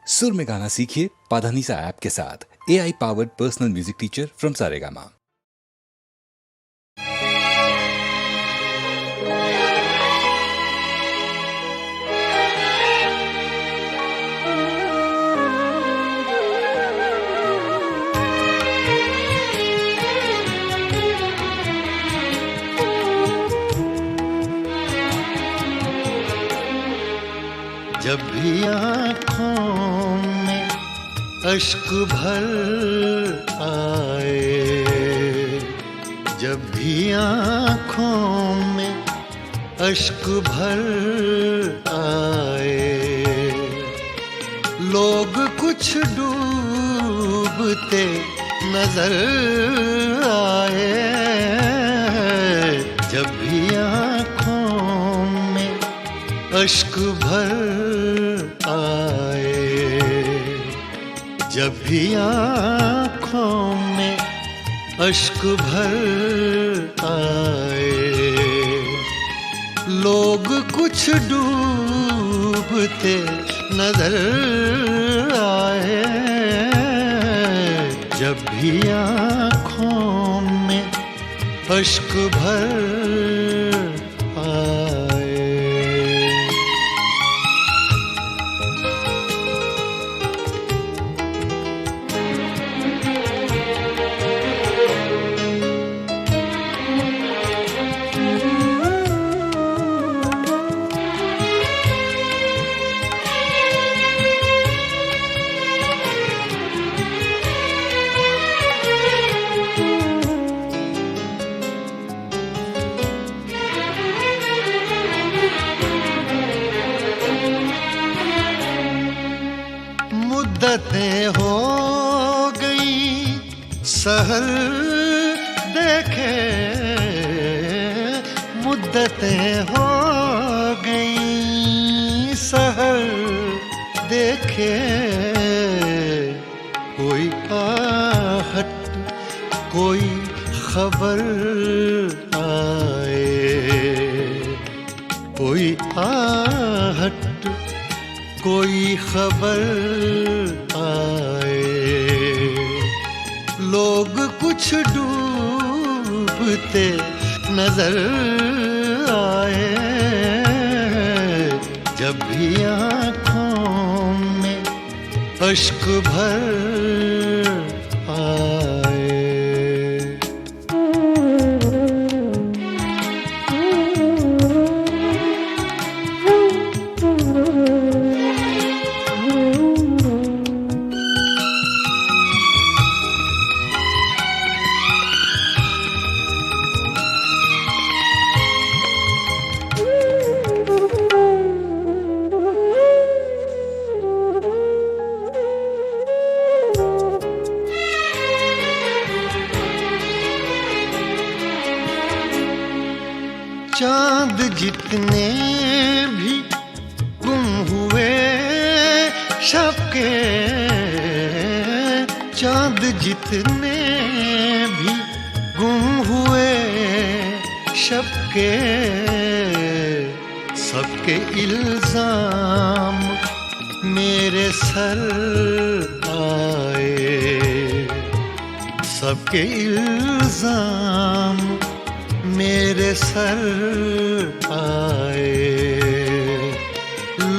सुर में गाना सीखिए पाधानीसा ऐप के साथ। AI powered personal music teacher from Saregama. जब भी आँखों में अश्क भर आए, जब भी आँखों में अश्क भर आए, लोग कुछ डूबते नजर आए। जब भी आँखों में अश्क भर आए, जब भी आँखों में अश्क भर आए, लोग कुछ डूबते नजर आए। जब भी आँखों में अश्क भर आए। मुद्दतें हो गई सहर देखे, मुद्दतें हो गई सहर देखे। कोई आहट कोई खबर आए, कोई आहट कोई खबर आए, लोग कुछ डूबते नजर आए। जब भी आँखों में अश्क भर आए। चांद जितने भी गुम हुए शब के, चांद जितने भी गुम हुए शब के, सबके इल्जाम मेरे सर आए, सबके इल्जाम मेरे सर आए।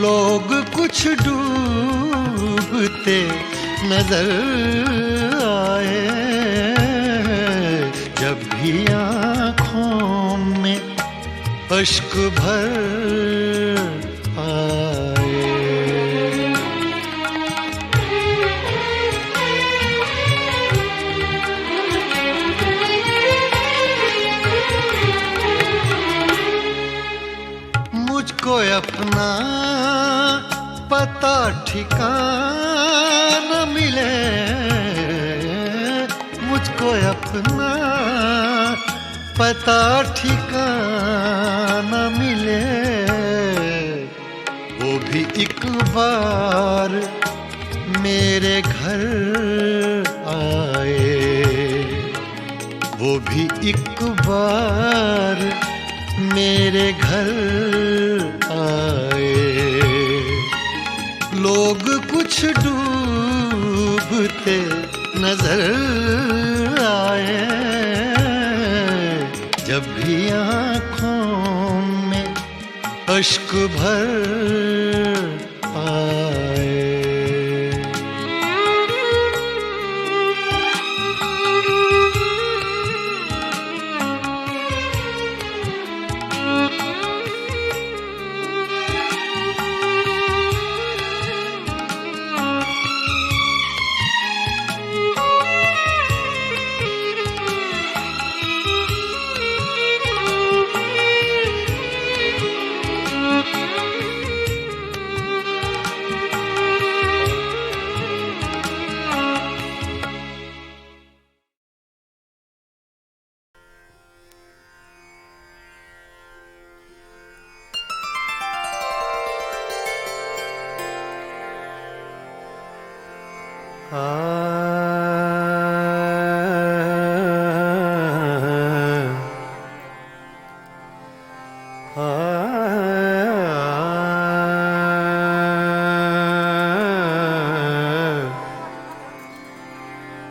लोग कुछ डूबते नजर आए। जब भी आँखों में अश्क भर आए। मुझको अपना पता ठिकाना मिले, मुझको अपना पता ठिकाना मिले, वो भी एक बार मेरे घर आए, वो भी एक बार मेरे घर आए। लोग कुछ कुछ डूबते नजर आए, जब भी आँखों में अश्क भर आए।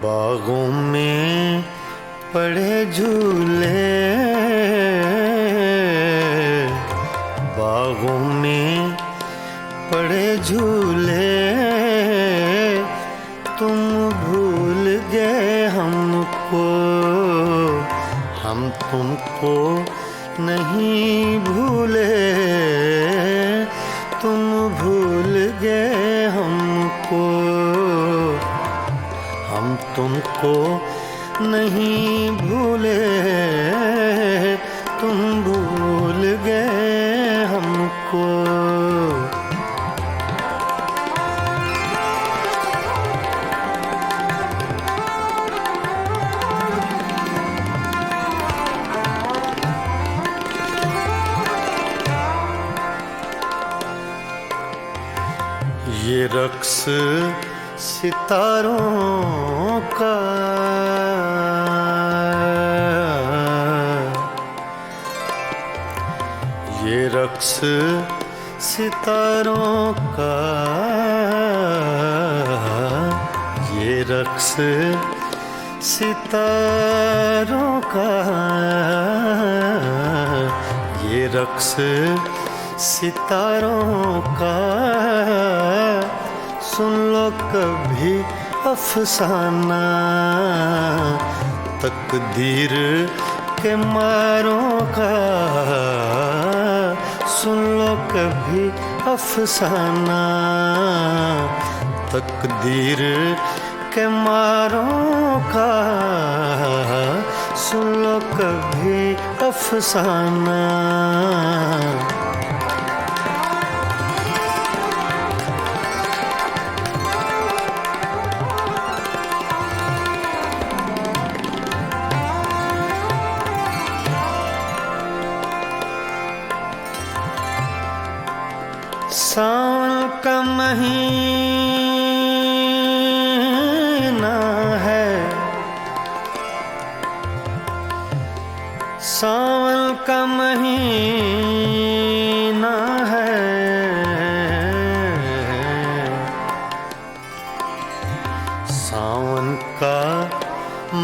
बागों में पड़े झूले, बागों में पड़े झूले, तुम भूल गए हमको, हम तुमको नहीं भूले, तुम भूल गए हमको, हम तुमको नहीं भूले, तुम भूल गए हमको। ये रक्स सितारों का, ये रक्स सितारों का, ये रक्स सितारों का, ये रक्स सितारों का, सुन लो कभी अफसाना, तकदीर के मारों का, सुन लो कभी अफसाना, तकदीर के मारों का, सुन लो कभी अफसाना। सावन का महीना है, सावन का महीना है, सावन का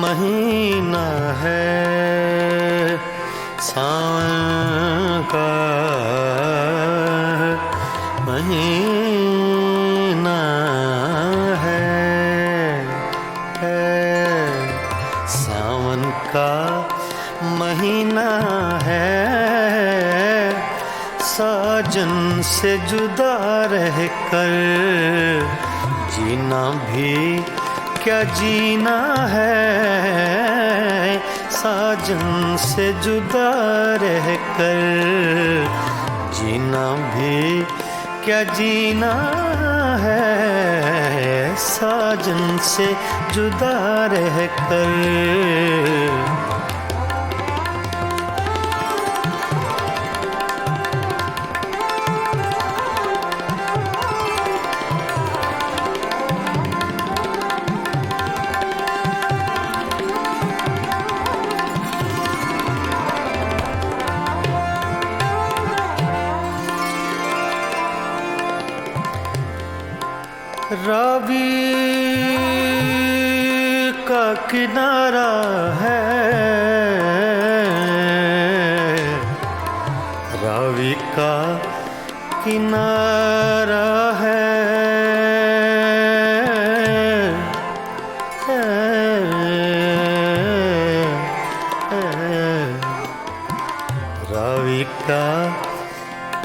महीना है, सावन का महीना है, सावन का महीना है, साजन से जुदा रहकर जीना भी क्या जीना है, साजन से जुदा रहकर जीना भी क्या जीना है, साजन से जुदा रहकर। रावी का किनारा है, रावी का किनारा है, रावी का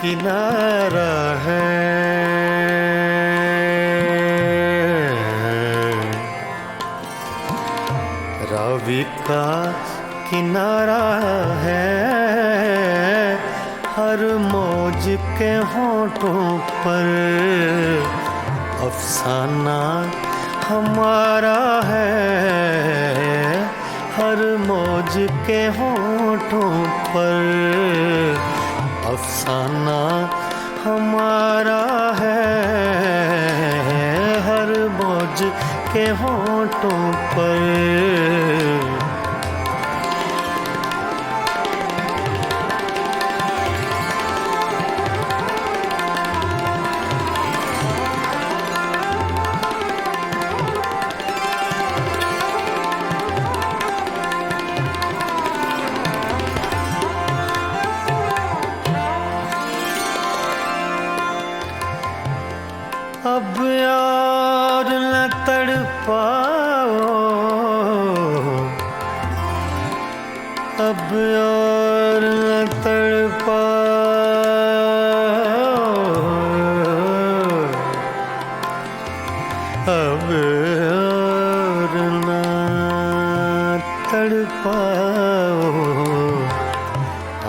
किनारा है, रावी का किनारा है। हर मौज के होठों पर अफसाना हमारा है, हर मौज के होठों पर अफसाना हमारा है, हर मौज के होठों पर। अब यार न तड़पाओ, अब यार न तड़पाओ, अब यार न तड़पाओ,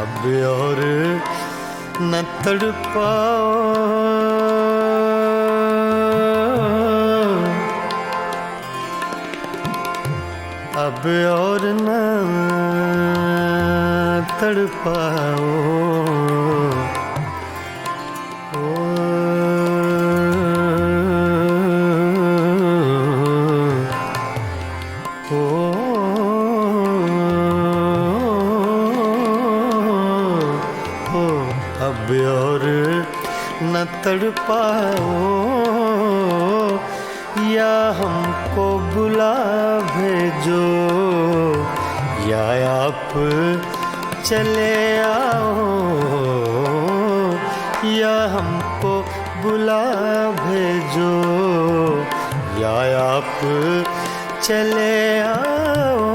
अब और न तड़पाओ, अब और न तड़पाओ। अब और न तड़पाओ, या हमको बुला भेजो, या आप चले आओ, या हमको बुला भेजो, या आप चले आओ,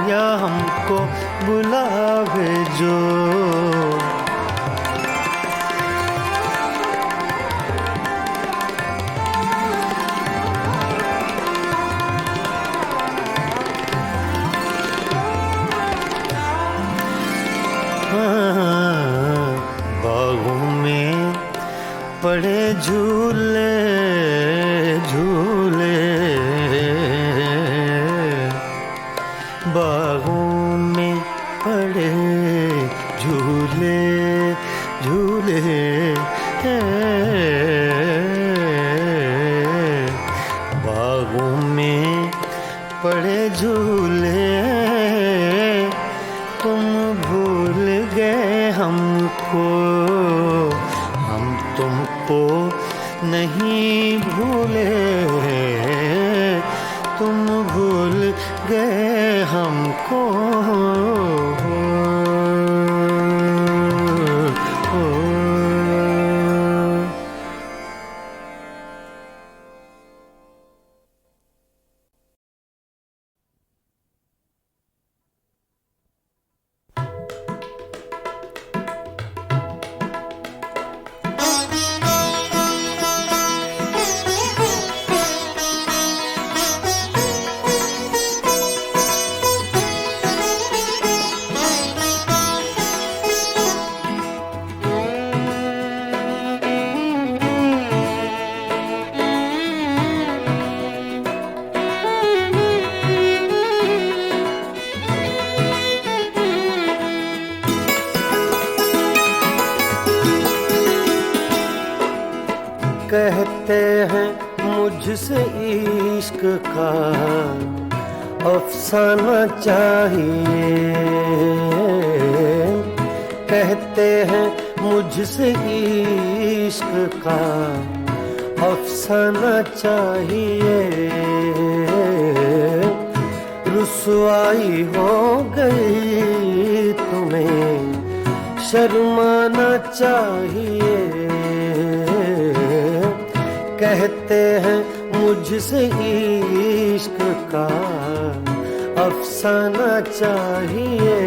या हमको बुला भेजो। बागों में पड़े झूले झूले, बागों में पड़े झूले झूले, बागों में पड़े झूले, तुम भूल गए हमको, हम तुमको नहीं भूले, तुम भूल गए हमको। कहते हैं मुझसे इश्क का अफसाना चाहिए, कहते हैं मुझसे इश्क का अफसाना चाहिए, रुसवाई हो गई तुम्हें शर्माना चाहिए। कहते हैं मुझसे इश्क का अफसाना चाहिए।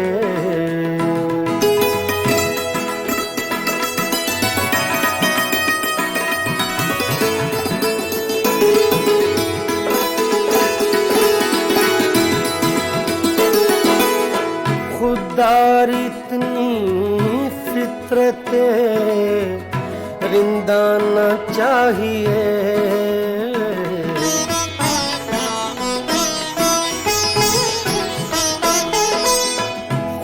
खुदार इतनी फितरते रिंदाना चाहिए।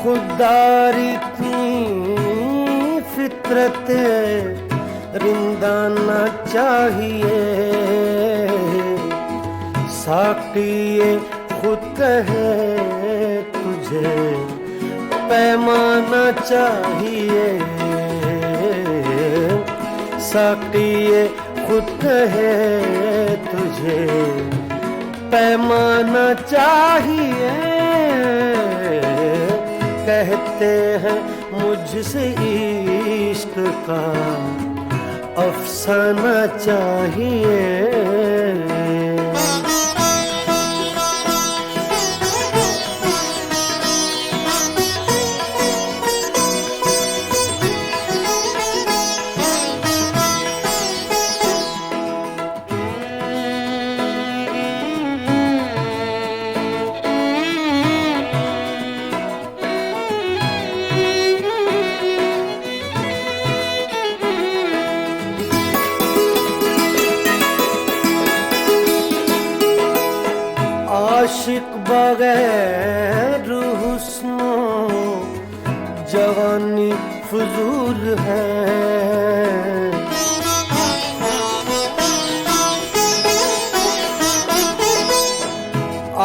खुदार इतनी फितरते रिंदाना चाहिए। साक़िए खुद कहे तुझे पैमाना चाहिए। साक़िए खुद कहे तुझे पैमाना चाहिए। कहते हैं मुझसे इश्क का अफसाना चाहिए। आशिक बगैर हुस्नो जवानी फजूल है।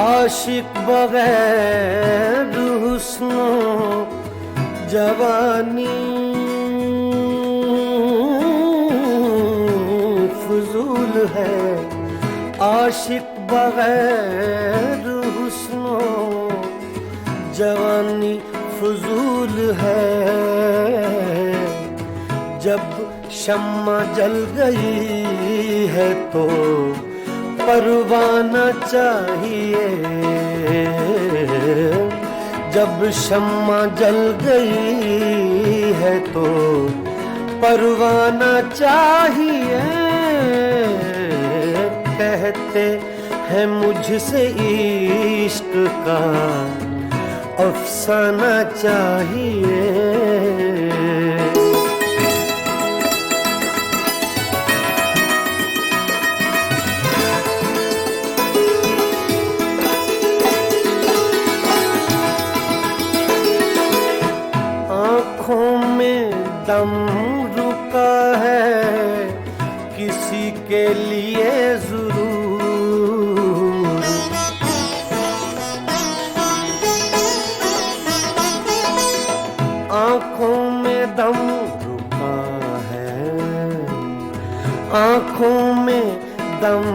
आशिक बगैर हुस्नो जवानी फजूल है। आशिक बगैर हुस्नो जवानी फजूल है। जब शम्मा जल गई है तो परवाना चाहिए। जब शम्मा जल गई है तो परवाना चाहिए। कहते हैं मुझसे इश्क का अफसाना चाहिए। आँखों में दम रुका है किसी के लिए जरूर। आँखों में दम रुका है, आँखों में दम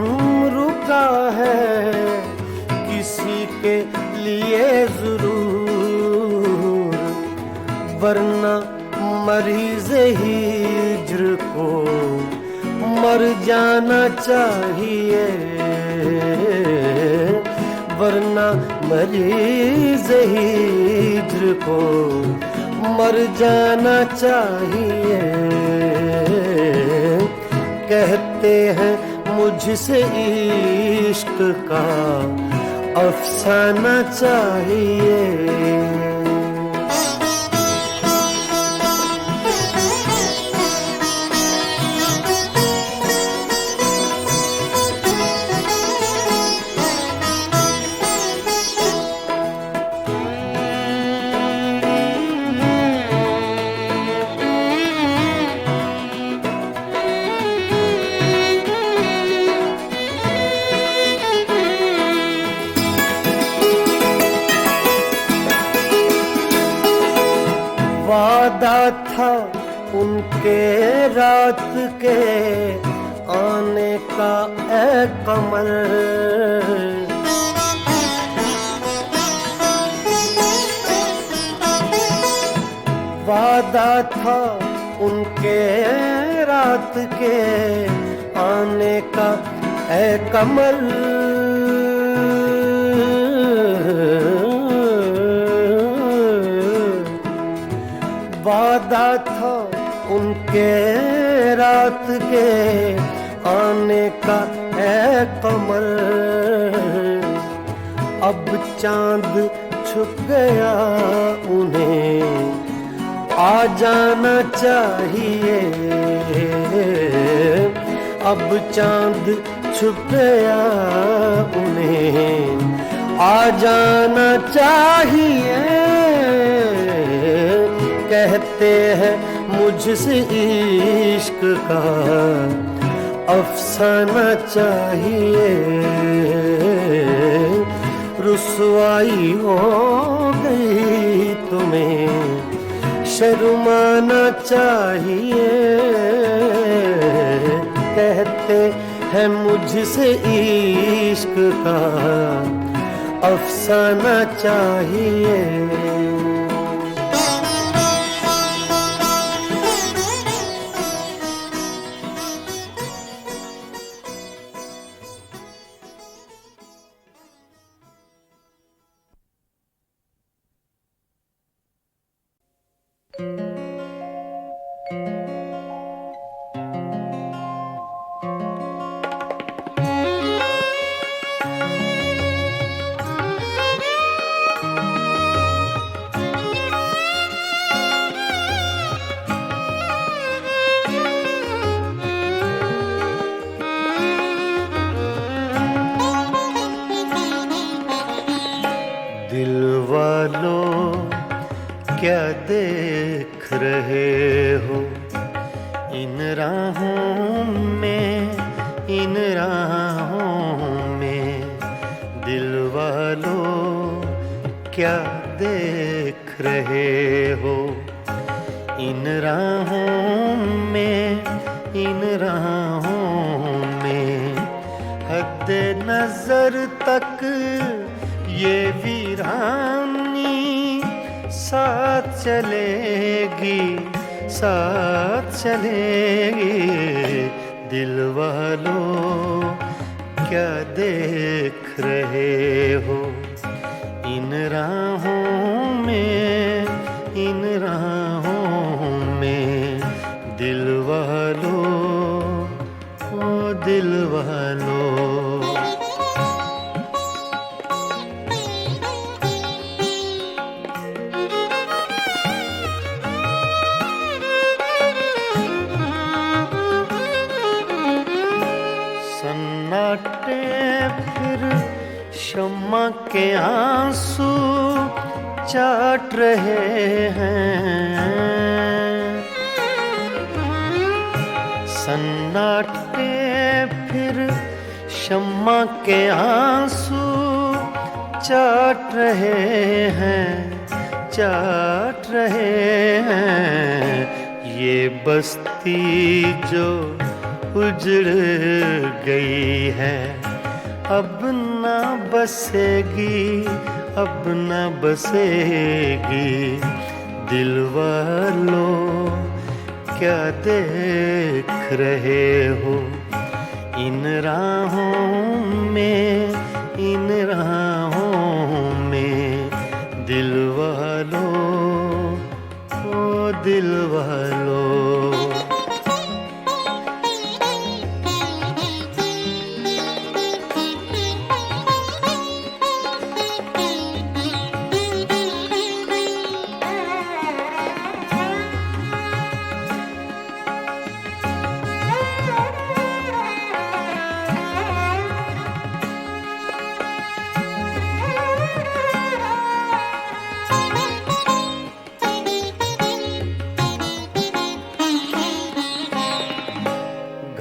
रुका है किसी के लिए जरूर। वरना मरीज़ हिज्र को मर जाना चाहिए। वरना मरीज़ हिज्र को मर जाना चाहिए। कहते हैं मुझसे इश्क का अफसाना चाहिए। वादा था उनके रात के आने का ए कमर। वादा था उनके रात के आने का ए कमल। वादा था उनके रात के आने का ए कमर। अब चांद छुप गया उन्हें आ जाना चाहिए। अब चांद छुप गया उन्हें आ जाना चाहिए। कहते हैं मुझसे इश्क का अफसाना चाहिए। रुसवाई हो गई तुम्हें शर्माना चाहिए। कहते हैं मुझसे इश्क का अफसाना चाहिए। दिल वालों क्या देख रहे हो इन राहों में, इन राहों में। दिल वालों क्या देख रहे हो इन राहों में, इन राहों में। हद नजर तक ये वीरानी साथ चलेगी, साथ चलेगी। दिल वालों क्या देख रहे हो इन राहों में, इन राहों में। दिल वालों, ओ दिल वालों। सन्नाटे फिर शम्मा के आंसू चाट रहे हैं। सन्नाटे फिर शम्मा के आंसू चाट रहे हैं, चाट रहे हैं। ये बस्ती जो उजड़ गई है अब ना बसेगी, अब ना बसेगी। दिल वालों क्या देख रहे हो इन राहों में, इन राहों में। दिल वालों, ओ दिल वालों।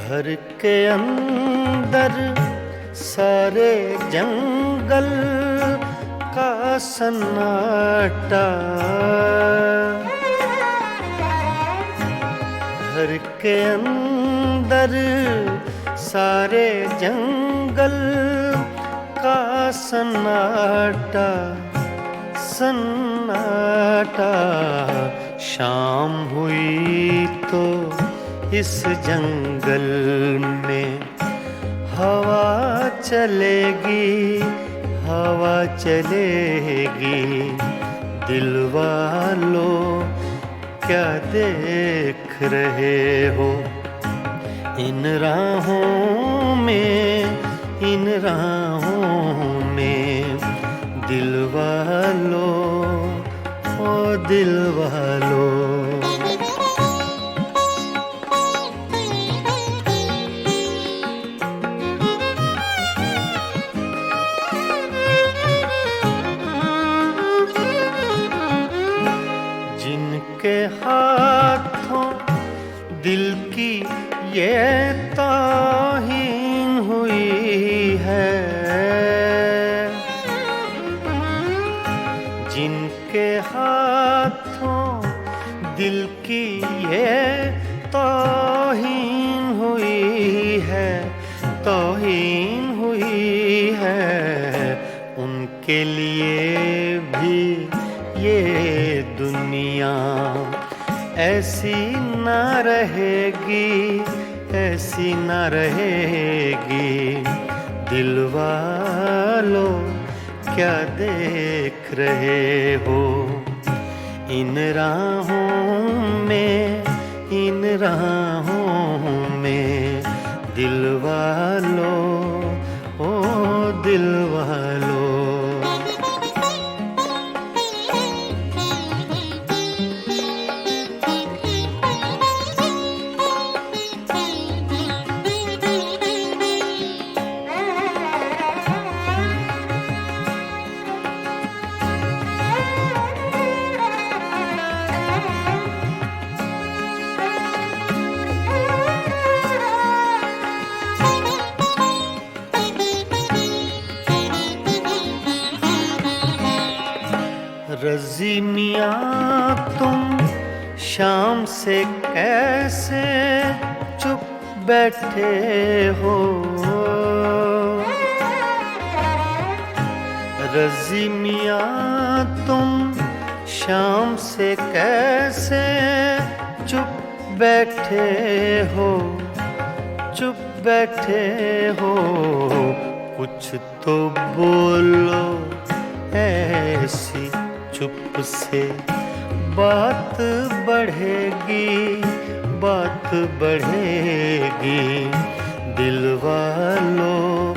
घर के अंदर सारे जंगल का सन्नाटा। घर के अंदर सारे जंगल का सन्नाटा सन्नाटा। शाम हुई तो इस जंगल में हवा चलेगी, हवा चलेगी। दिल वालों क्या देख रहे हो इन राहों में, इन राहों में। दिल वालों ओ दिल वालों। जिनके हाथों दिल की ये तौहीन हुई है, जिनके हाथों दिल की ये तौहीन हुई है, तौहीन हुई है। उनके लिए भी ये दुनिया ऐसी ना रहेगी, ऐसी ना रहेगी। दिल वालों क्या देख रहे हो इन राहों में, इन राहों में। दिल वालों ओ दिल वालों। रज़ी मियाँ तुम शाम से कैसे चुप बैठे हो, रज़ी मियाँ तुम शाम से कैसे चुप बैठे हो, चुप बैठे हो। कुछ तो बोलो ऐसी चुप से बात बढ़ेगी, बात बढ़ेगी। दिल वालों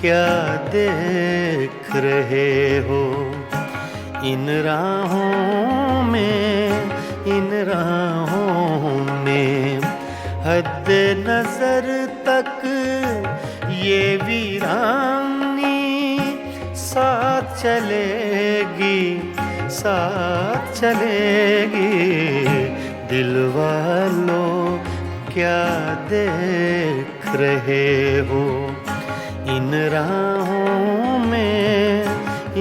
क्या देख रहे हो इन राहों में, इन राहों में। हद नजर तक ये वीरानी साथ चलेगी, साथ चलेगी। दिल वालों क्या देख रहे हो इन राहों में,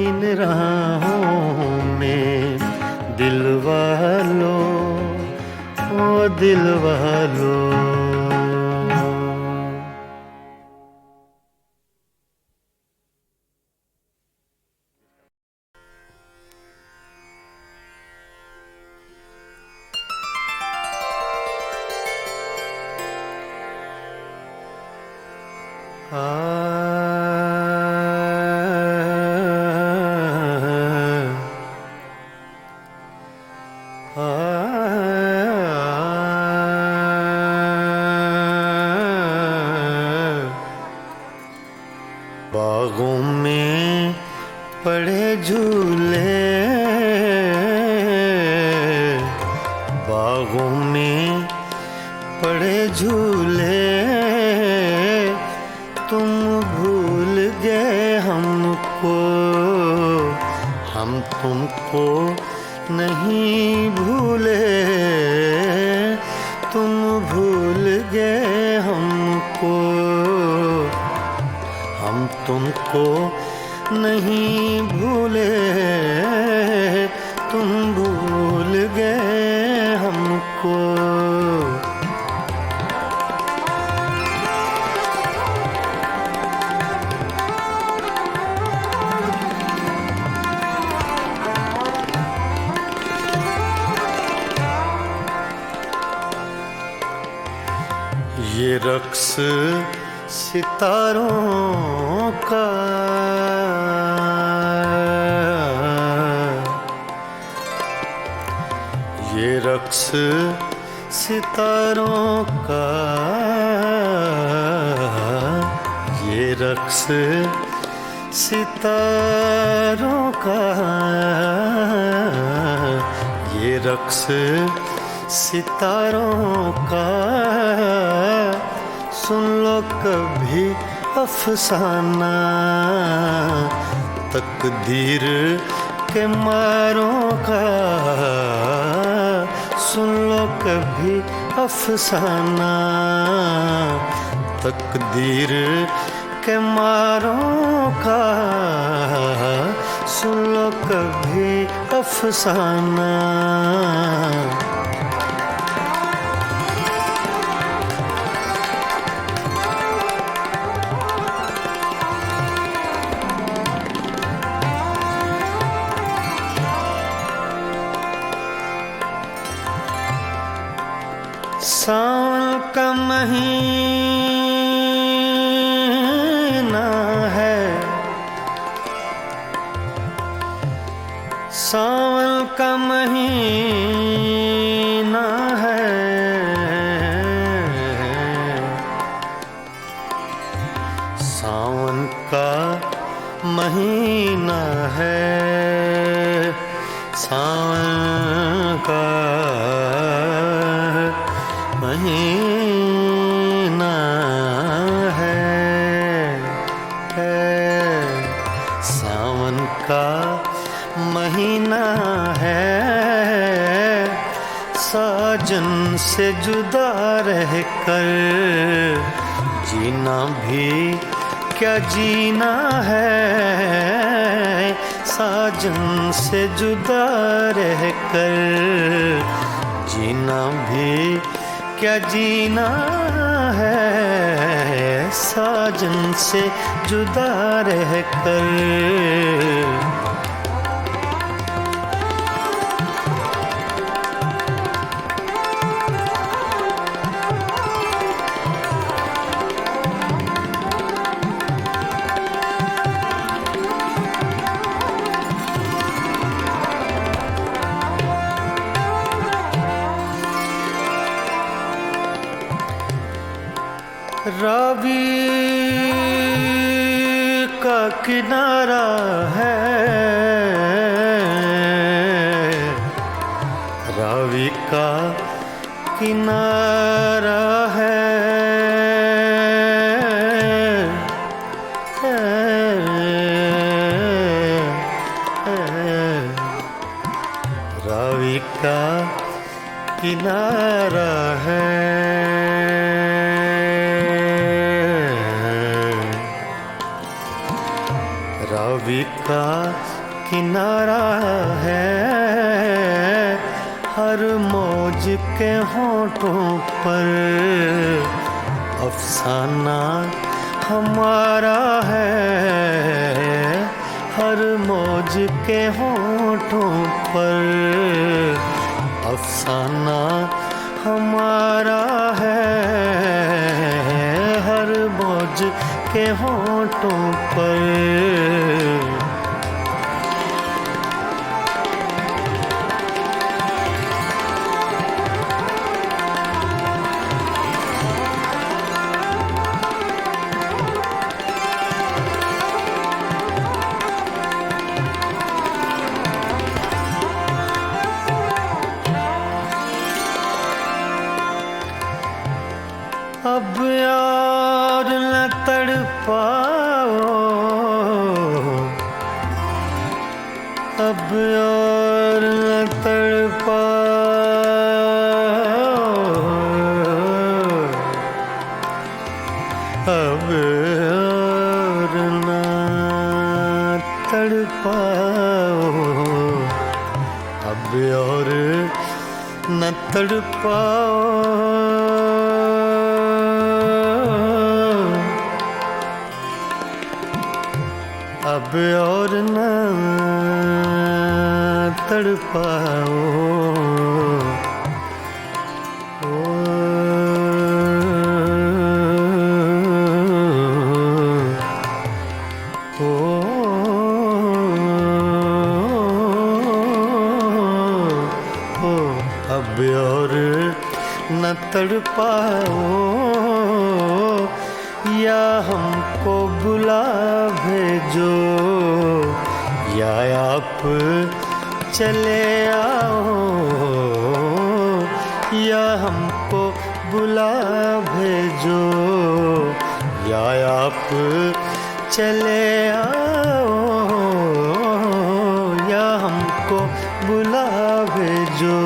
इन राहों में। दिल वालों ओ दिल वालों। बागों में पड़े झूले, बागों में पड़े झूले। तुम भूल गए हमको, हम तुमको नहीं भूले। तुम भूल गए हमको, हम तुमको नहीं भूले। तुम भूल गए हमको। रक्स सितारों का, ये रक्स सितारों का, ये रक्स सितारों का, ये रक्स सितारों का, सुन लो कभी अफसाना, तकदीर के मारों का, सुन लो कभी अफसाना, तकदीर के मारों का, सुन लो कभी अफसाना। सावन का महीना है, सावन का महीना है, सावन का महीना है, सावन का महीना है, सावन का महीना है, साजन से जुदा रहकर जीना भी क्या जीना है, साजन से जुदा रहकर जीना भी क्या जीना है, साजन से जुदा रहकर। रावी का किनारा है, रावी का किनारा है, रावी का किनारा है, रावी का किनारा है, हर मौज के होठों पर अफसाना हमारा है, हर मौज के होठों पर अफसाना हमारा है, हर मौज के होठों पर। अब यार न तड़पाओ, अब यार न तड़पाओ, अब यार न तड़पाओ, अब और न तड़पाओ, अब और न तड़पाओ, ओ तड़पाओ या हमको बुला भेजो या आप चले आओ या हमको बुला भेजो या आप चले आओ या हमको बुला भेजो।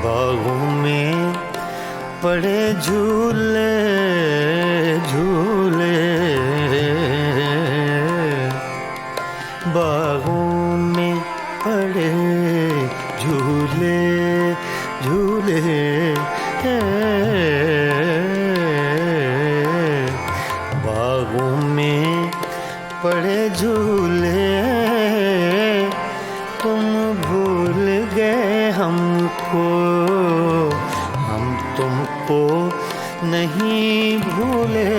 बागों में पड़े झूले झूले बागों में पड़े झूले झूले बागों में पड़े झूले तुम भूल गए हमको हम तुमको नहीं भूले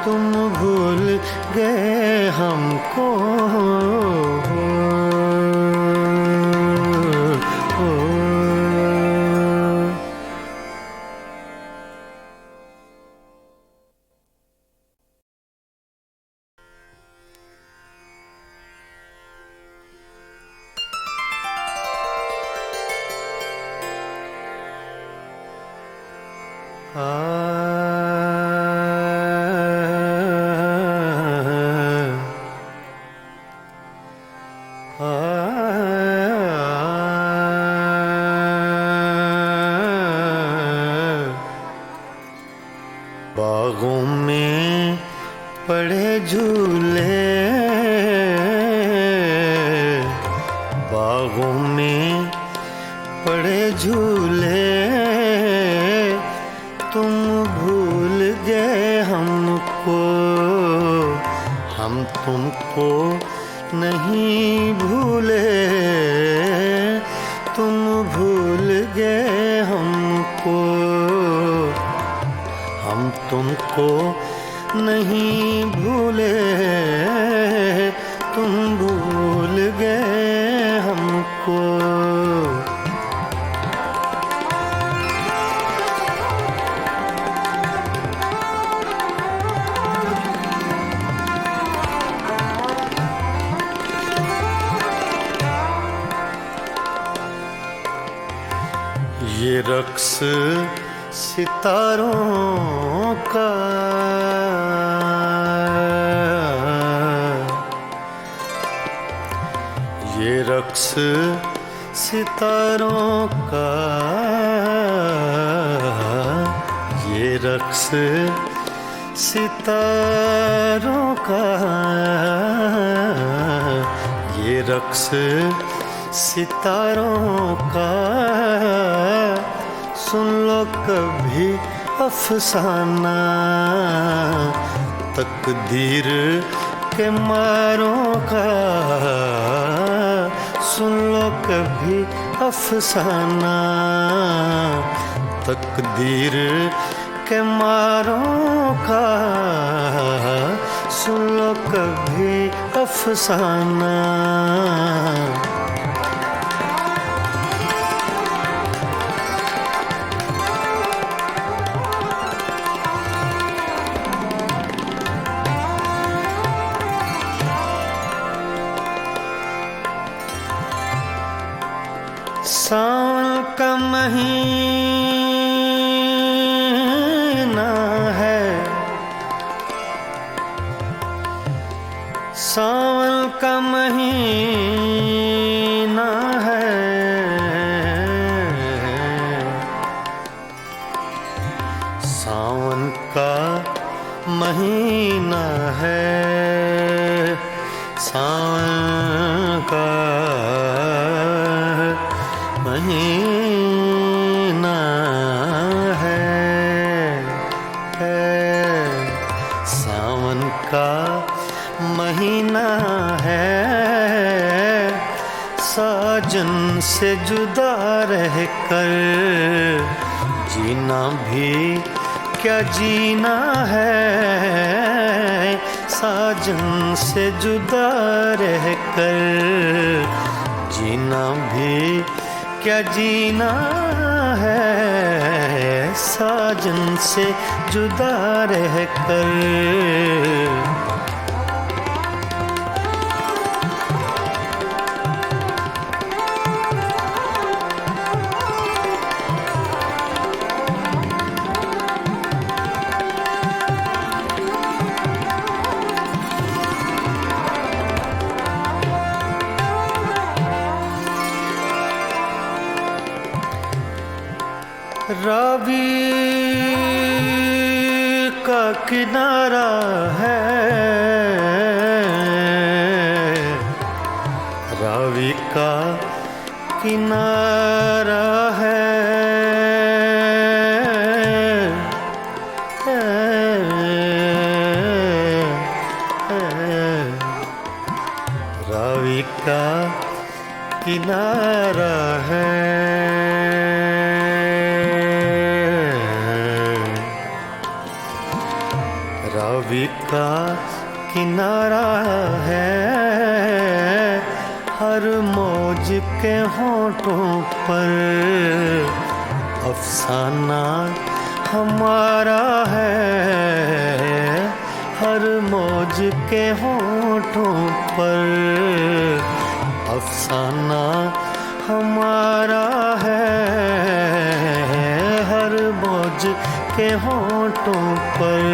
तुम भूल गए हमको बागों में पड़े झूले बागों में पड़े झूले तुम भूल गए हमको हम तुमको नहीं भूले तुम भूल गए हमको हम तुमको नहीं भूले तुम भूल गए हमको। ये रक्स सितारों का ये रक्स सितारों का ये रक्स सितारों का ये रक्स सितारों का सुन लो कभी अफसाना तकदीर के मारों का सुन लो कभी अफसाना तकदीर के मारों का सुन लो कभी अफसाना। सावन का महीना है सावन का महीना है सावन का महीना है सावन का महीना है सावन का महीना है। साजन से जुदा रह कर जीना भी क्या जीना है, साजन से जुदा रह कर जीना भी क्या जीना है, साजन से जुदा रह कर। रावी का किनारा है, रावी का किनारा है, रावी का किनारा है, रावी का किनारा है, हर मौज के होठों पर अफसाना हमारा है, हर मौज के होठों पर अफसाना हमारा है, हर मौज के होठों पर।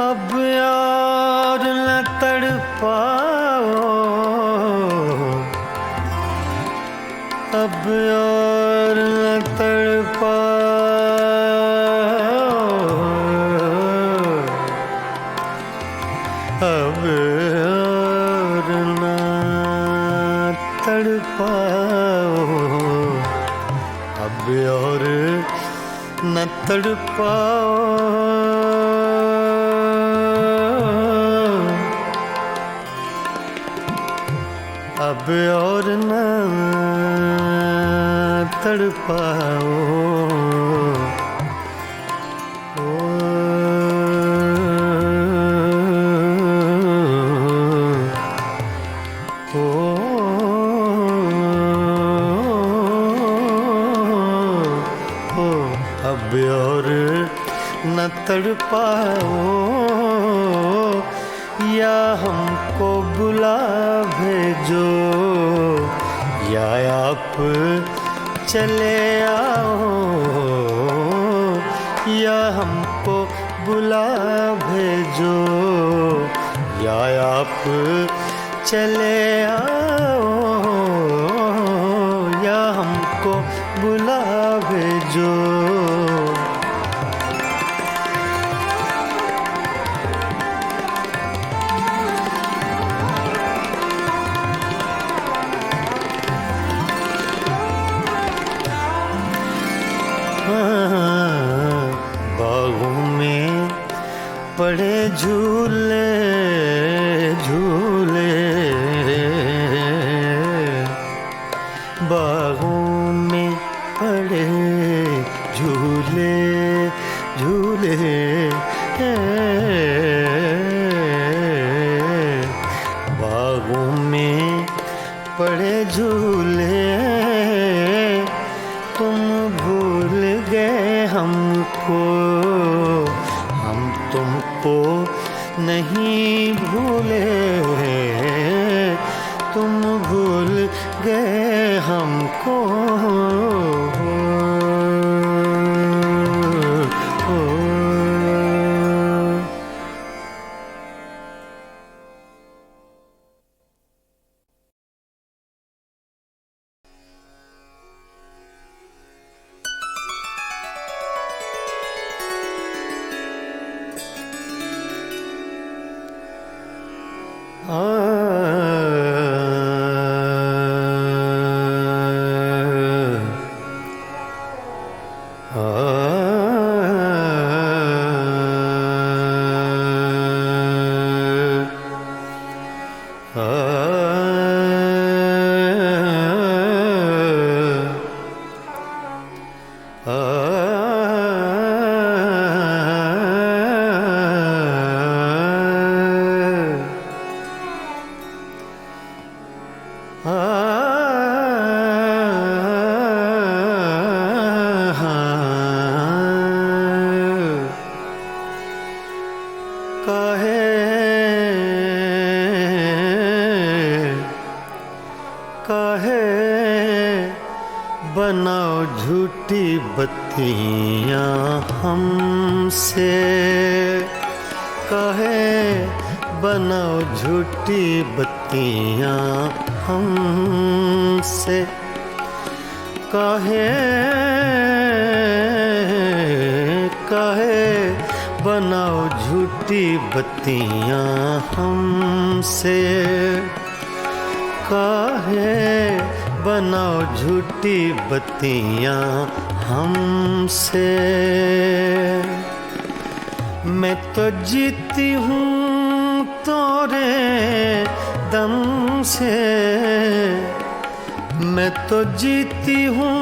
अब और न तड़पाओ, अब और न तड़पाओ, अब और न तड़पाओ, अब और न तड़पाओ, अब और न तड़पाओ, अब और न तड़पाओ, या हमको बुला भेजो, या आप चले आओ, या हमको बुला भेजो, या आप चले आओ, या हमको बुला भेजो। बागों में पड़े झूले झूले, बागों में पड़े झूले झूले, बागों में पड़े झूले, तुम भूल गए हमको, हम तुमको नहीं भूले, तुम भूल गए हमको। काहे बनाओ झूठी बत्तियां हमसे, काहे बनाओ झूठी बत्तियां हमसे, काहे काहे बनाओ झूठी बत्तियां हमसे, काहे बनाओ झूठी बत्तियां हमसे। मैं तो जीती हूँ तोरे दम से, मैं तो जीती हूँ,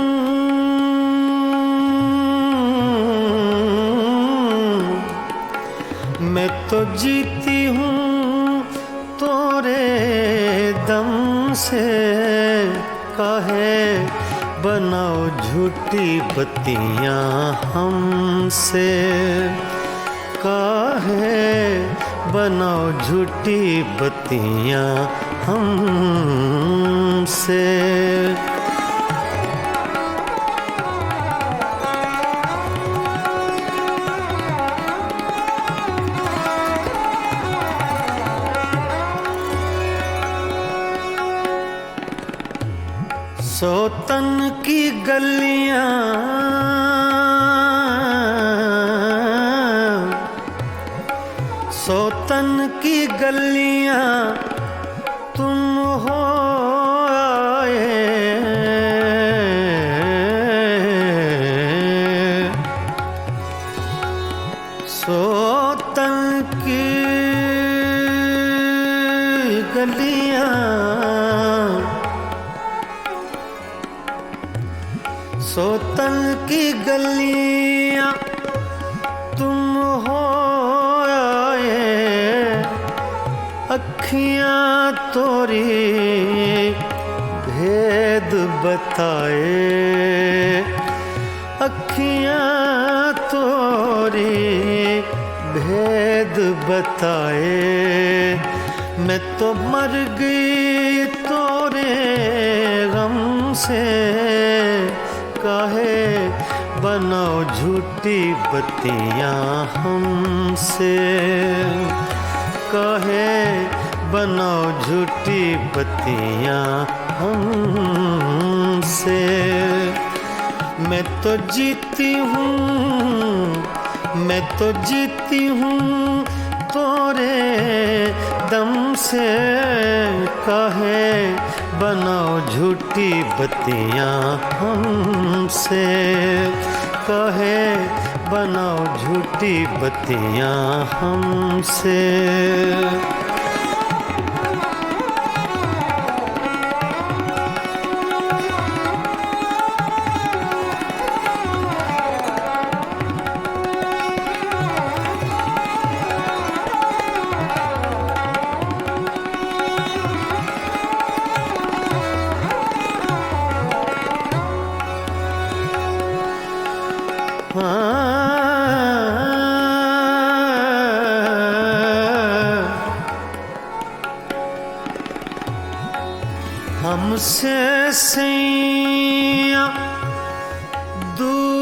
मैं तो जीती हूँ तोरे दम से, काहे बनाओ झूठी बत्तियां हमसे, काहे बनाओ झूठी बत्तियां हमसे। सोतन की गलियां, सोतन की गलियां तुम हो आए, सोतन की गलियां, सोतन की गलियां तुम हो आए, अखियां तोरी भेद बताए, अखियां तोरी भेद बताए। मैं तो मर गई तोरे गम से, काहे बनाओ झूठी बत्तियां हमसे, काहे बनाओ झूठी बत्तियां हमसे। मैं तो जीती हूँ, मैं तो जीती हूँ तोरे दम से, काहे बनाओ झूठी बत्तियां हमसे, काहे बनाओ झूठी बत्तियां हमसे। हमसे सैया दूर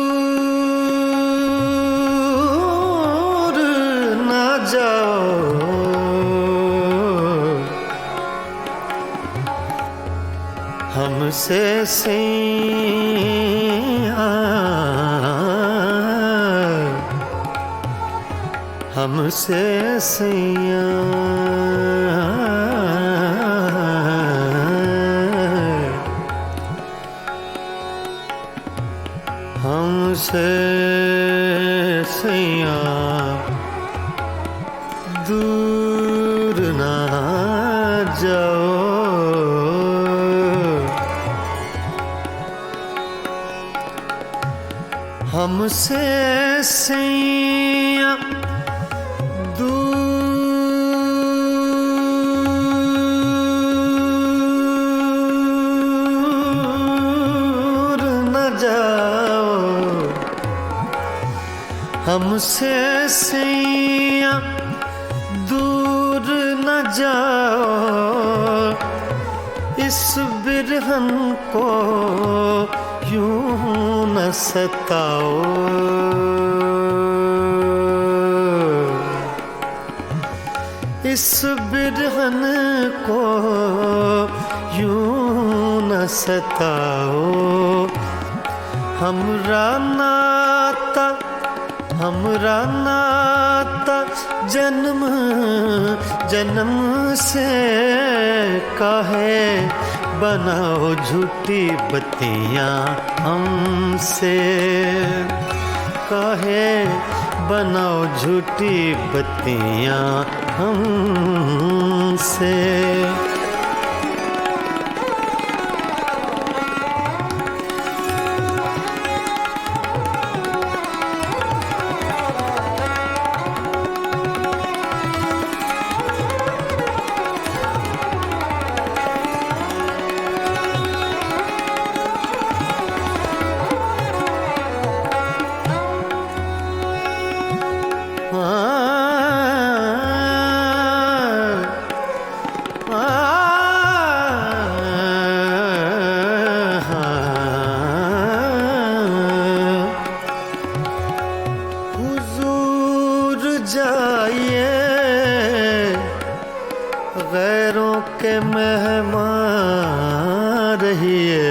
न जाओ, हमसे सैया, हमसे सैया, हमसे सैया दूर ना जाओ, हमसे सैया दूर हमसे सैया दूर न जाओ, इस बिरहन को यूं न सताओ। इस बिरहन को यूं न सताओ। हमरा नाता जन्म जन्म से काहे बनाओ झूठी बत्तियां हमसे, काहे बनाओ झूठी बत्तियां हमसे। गैरों के मेहमान रहिए,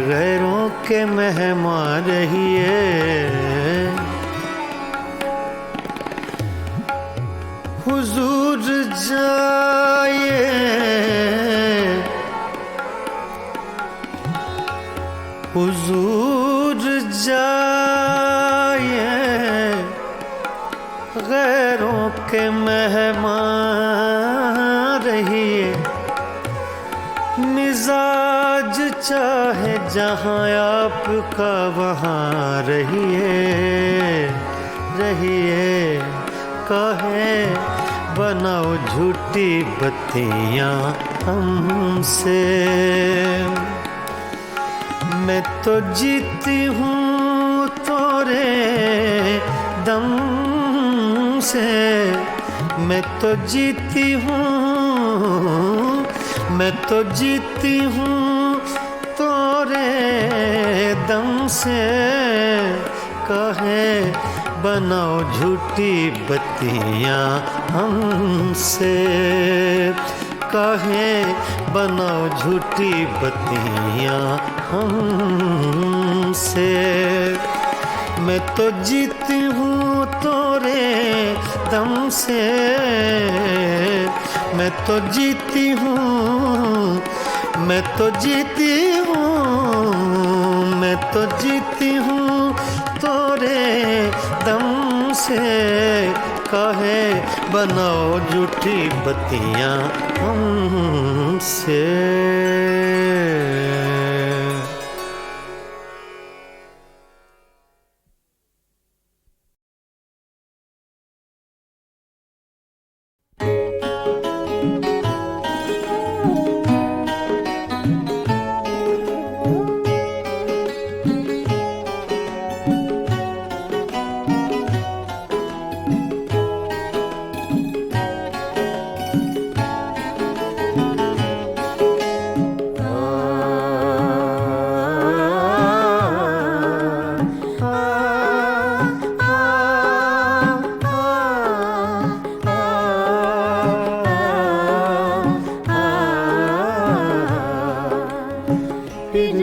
गैरों के मेहमान रहिए। हुजूर जाइए, हुजूर जाइए, गैरों के मेहमान रहिए। मिजाज चाहे जहाँ आपका वहाँ रहिए, रहिए। काहे बनाओ झूठी बत्तियां हमसे। मैं तो जीती हूँ तोरे दम से, मैं तो जीती हूँ, मैं तो जीती हूँ तोरे दम से। काहे बनाओ झूठी बत्तियां हमसे, काहे बनाओ झूठी बत्तियां हमसे। मैं तो जीती हूँ तोरे दम से, मैं तो जीती हूँ, मैं तो जीती हूँ, मैं तो जीती हूँ तोरे दम से। काहे बनाओ झूठी बत्तियां हमसे।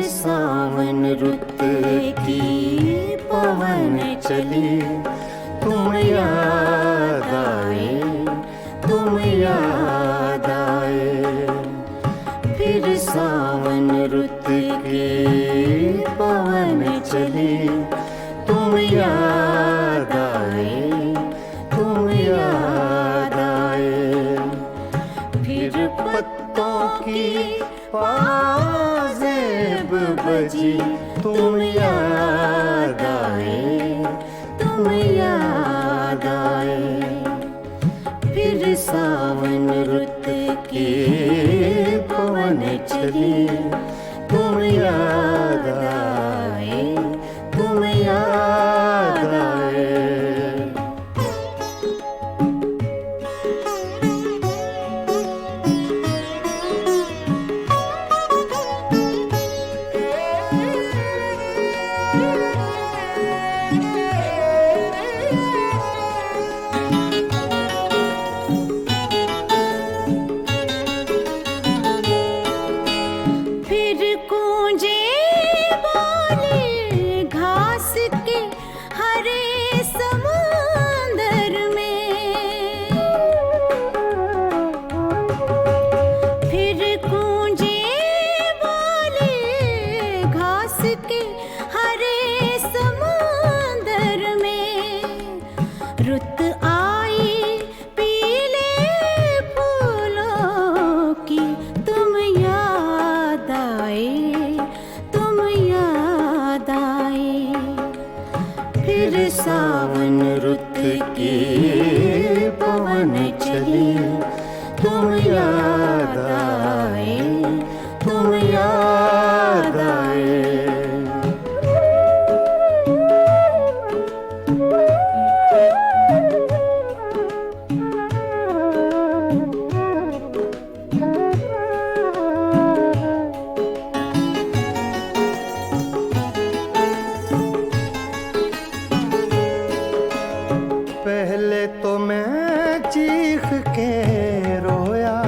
सावन रुत की पवन चली, तुम याद आए, तुम याद आए। फिर सावन रुत की पवन चली, तुम याद आए, तुम याद आए। फिर पत्तों की पाजेब बजी, तुम याद आए, तुम याद आए। फिर सावन रुत की पवन चली, तुम याद पवन चली तुम याद आए, तुम याद आए। पहले तो मैं चीख के रोया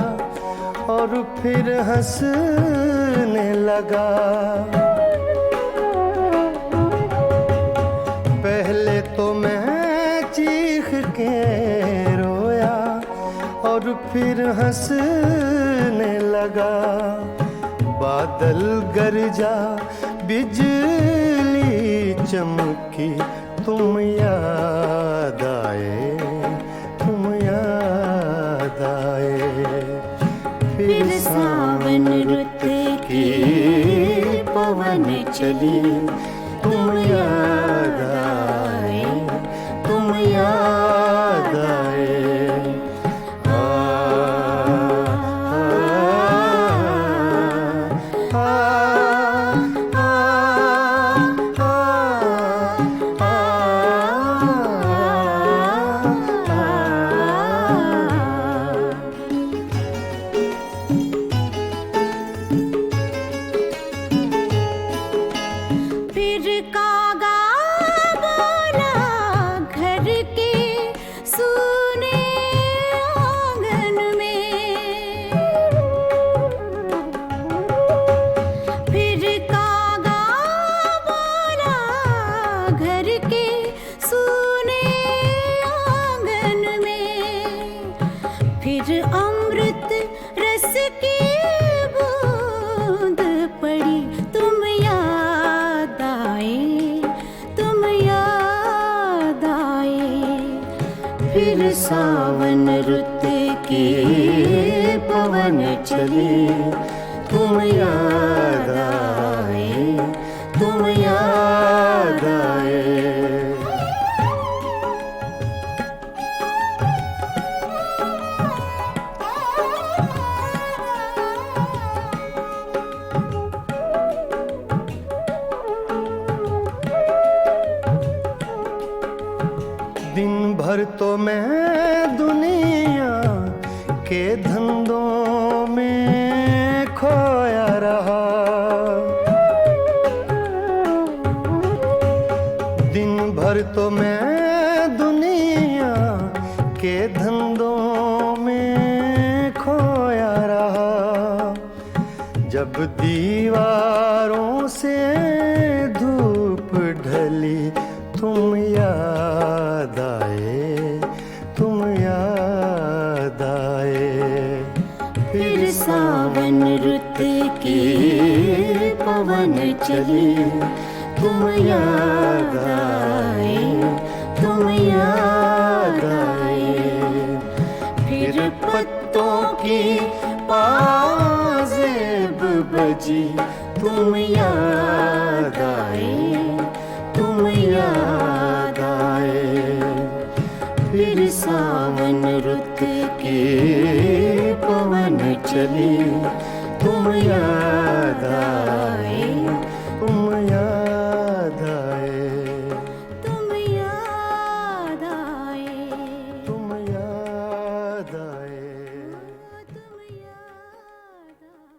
और फिर हंसने लगा। पहले तो मैं चीख के रोया और फिर हंसने लगा। बादल गरजा बिजली चमकी तुम याद आए, तुम याद आए। फिर सावन रुत की पवन चली तुम याद आए, तुम याद आए। आ, आ, आ, फिर कागा बोला घर के सूने आंगन में। फिर कागा बोला घर के सूने आंगन में। फिर अमृत रस की बूंद पड़ी तुम याद आए, तुम याद आए। फिर सावन रुत की पवन चली तुम याद आए, तुम याद आए। दिन भर तो मैं दुनिया के धंधों में खोया रहा। दिन भर तो मैं दुनिया के धंधों में खोया रहा। जब दीवारों से धूप ढली तुम याद आए, तुम याद आए। फिर सावन रुत की पवन चली तुम याद आए, तुम याद आए। फिर पत्तों की पाजेब बजी तुम याद आए, तुम याद आए। फिर सावन रुत की पवन चली तुम याद आए, तुम याद आए, तुम याद आए, तुम याद आए, तुम याद आए।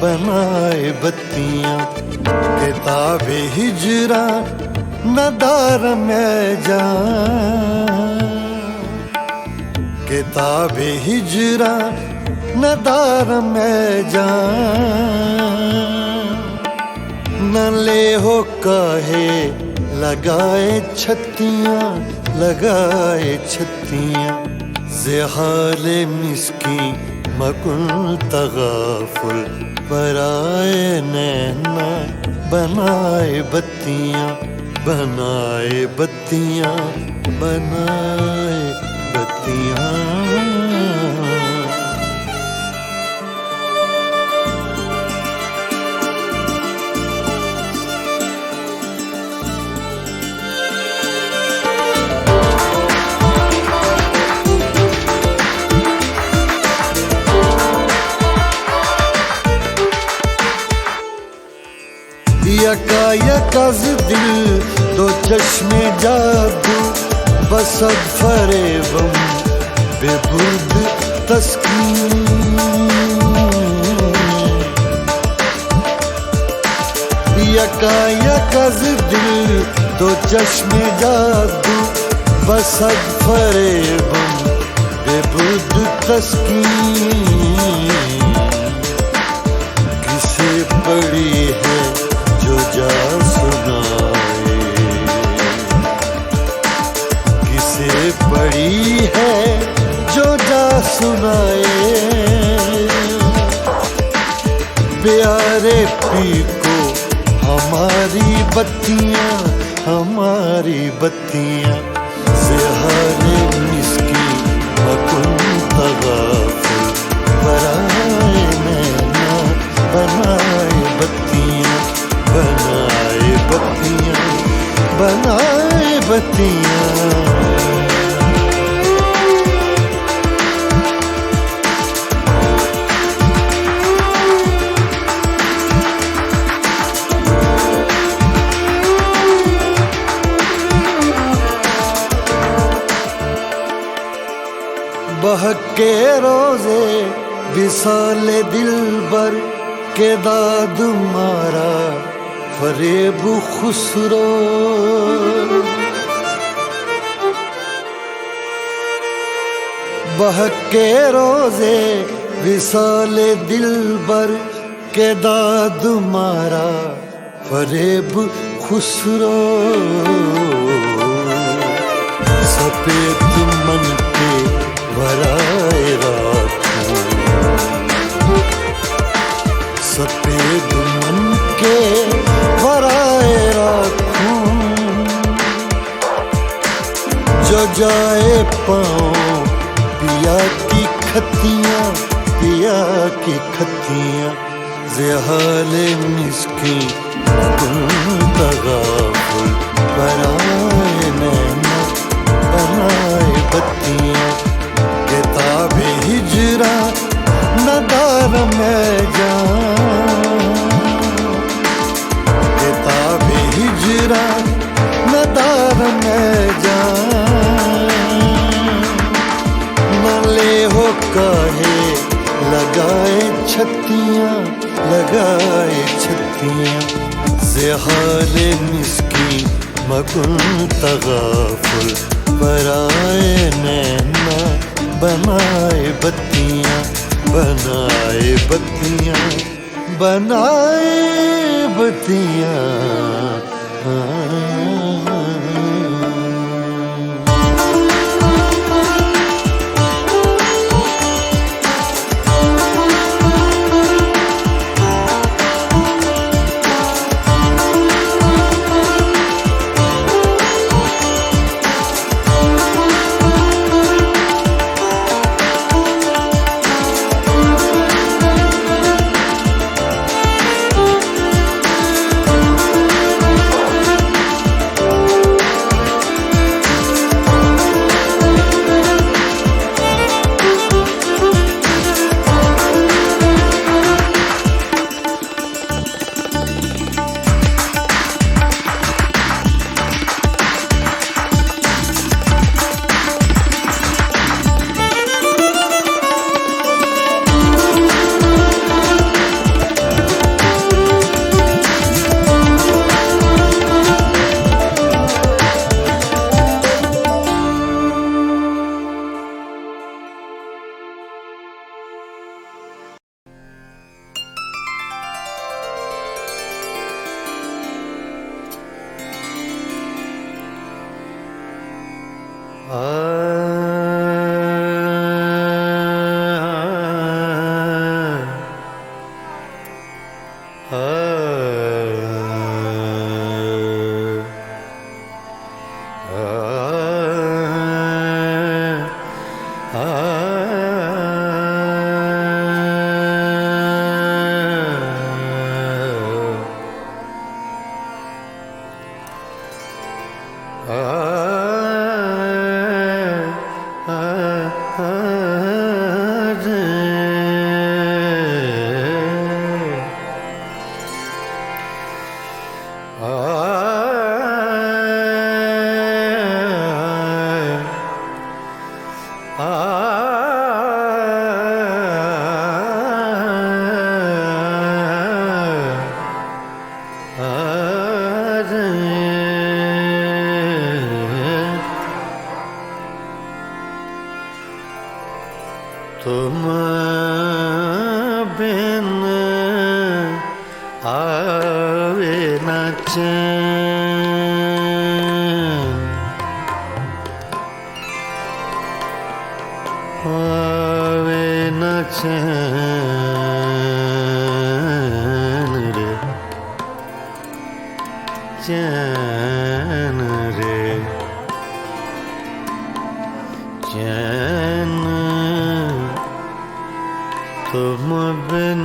बनाए बत्तियां किताब हिजरा नदार में जान किताब हिजरा नदार में जान न ले हो काहे लगाए छत्तियां ज़हाले मिस्की मकुल तगाफुल बराए नैना बनाए बत्तियां बनाए बत्तियां बनाए बत्तियां यकायकज़ दिल दो चश्मे जादू बसद फरेबम बेबुद तस्कीन यकायकज़ दिल दो चश्मे जादू बसद फरेबम बेबुद तस्कीन किसे पड़ी है जो जा सुनाए किसे पड़ी है जो जा सुनाए प्यारे पी को हमारी बत्तियां ज़हाले मिस्की मकुन तगाफुल बराए नैना बनाए बत्तियां बनाए बत्तियां बनाए बत्तियां बहके रोज़े विसाले दिलबर के दाद मारा फरेब खुसरो बहके रोज़े विसाले दिलबर के दाद मारा फरेब खुसरो सफेद मन के वराए राखूं सफेद मन के वराए राखूं जो जाए पाँव पिया की खतियां ज़हाले मिस्की तगाफुल बराए नैना बनाए बत्तियां किताब हिजरा नदार में जान किताब हिजरा नदार में जान न ले हो काहे लगाए छत्तियां ज़हाले मिस्की मकुन तगाफुल बराए नैना बनाए बत्तियां बनाए बत्तियां बनाए बत्तियां तुम बिन आवे न चैन, आवे न चैन रे, चैन रे, चैन तुम बिन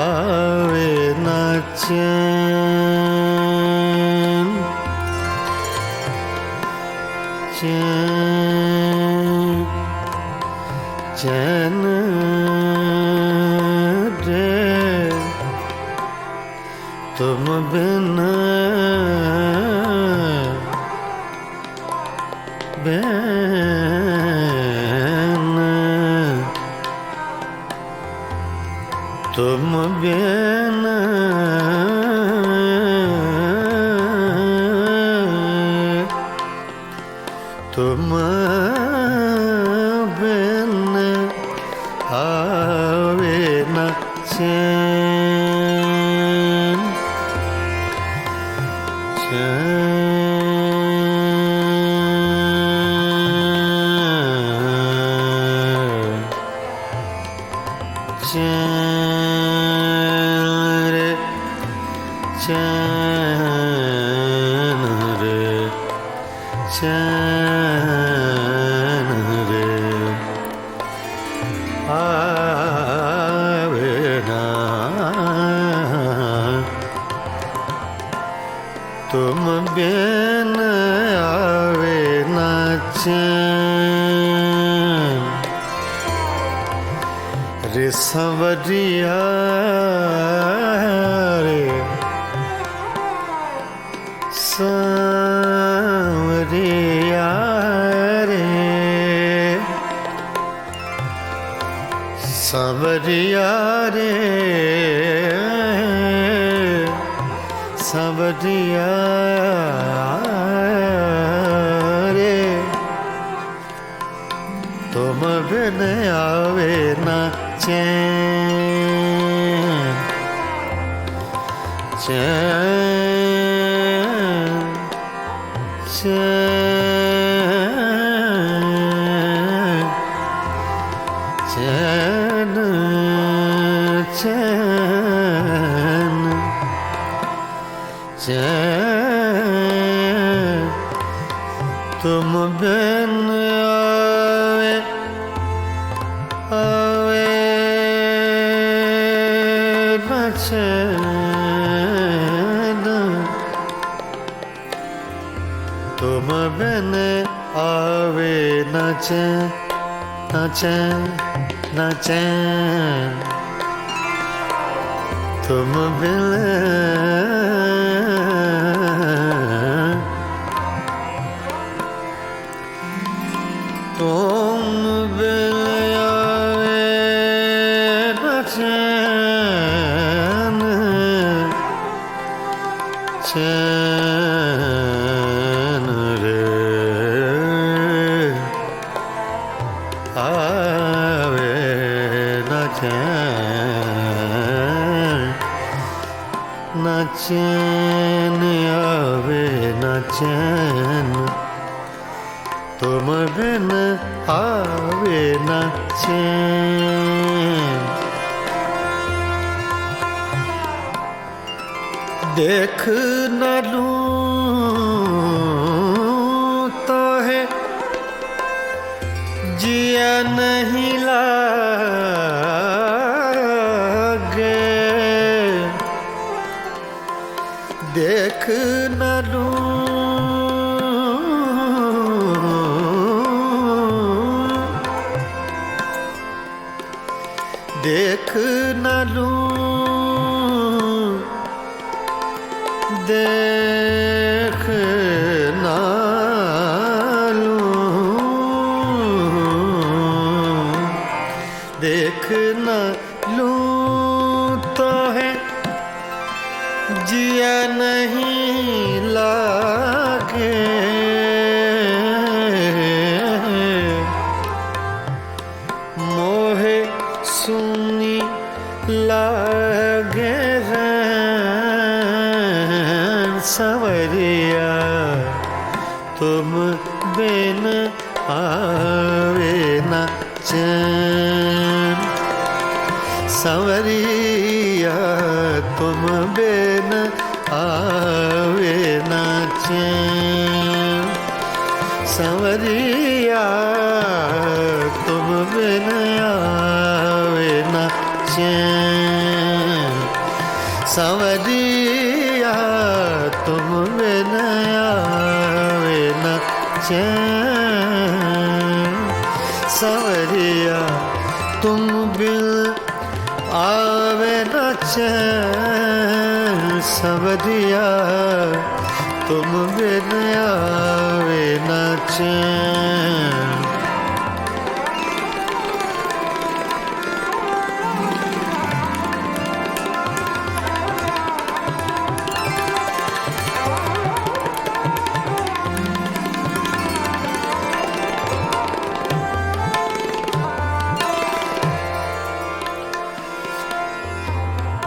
आवे न चैन, चैन चैन रे, तुम बिन तुम बिन तुम बिन आवे न चैन, चैन रे, चैन रे, चैन रे, आवे ना तुम बिन आवे न चैन रे, संवरिया रे, सांवरिया रे, सांवरिया रे, सांवरिया रे, तुम बिन आवे न चैन, चैन चैन चैन चैन चैन तुम बिन आवे आवे न चैन, तुम बिन आवे न चैन, न चैन, न चैन, तुम बिन तुम बिन आवे न चैन, चैन रे, आवे न चैन। चैन आवे न चैन, तुम बिन आवे न चैन। देख न लूं तो है जिया नहीं लागे, देख न लूं देख न लूं देख न लूं, देख न लूं तो है जिया नहीं लागे, मोहे सुनी लागे सवरिया, तुम बिन आवे न चैन। सवरिया तुम बिन आवे न चैन। सवरिया तुम बिन आवे न चैन। सवरिया तुम बिन आवे न चैन। सवरिया तुम बिन आवे न चैन। सवरिया तुम बिन आवे न चैन।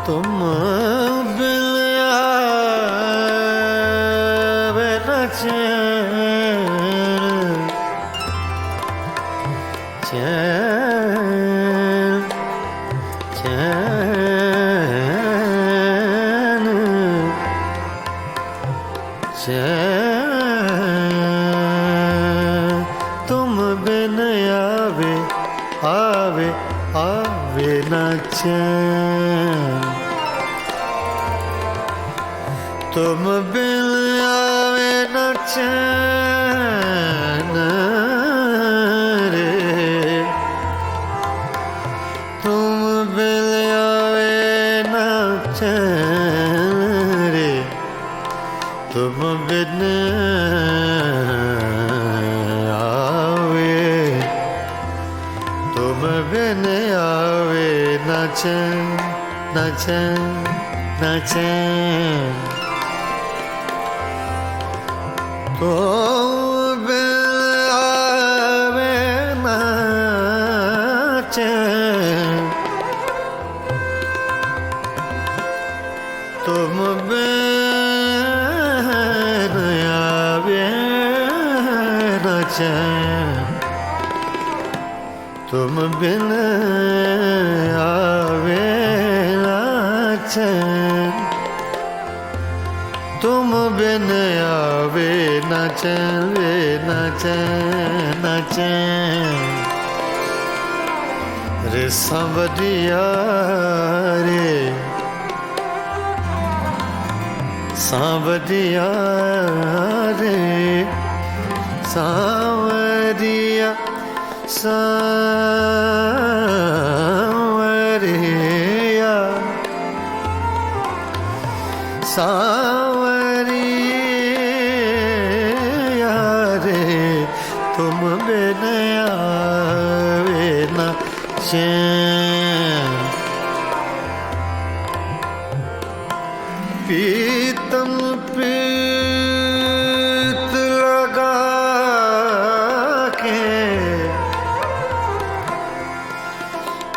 तुम बिन आवे न चैन। चैन चैन चैन, तुम बिन आवे आवे आवे न चैन। तुम बिन आवे न चैन रे। तुम बिन आवे न चैन रे। तुम बिन आवे, तुम बिन आवे न चैन न चैन न चैन। तुम बिन आवे न चैन। तुम बिन आवे न चैन। तुम बिन आवे न चैन। तुम बिन आवे न चैन वे न चैन न चैन रे। सांवरिया रे सांवरिया रे। सांवरिया सांवरिया सांवरिया रे। तुम बिन आवे न चैन। पीतम प्रीत लगा के,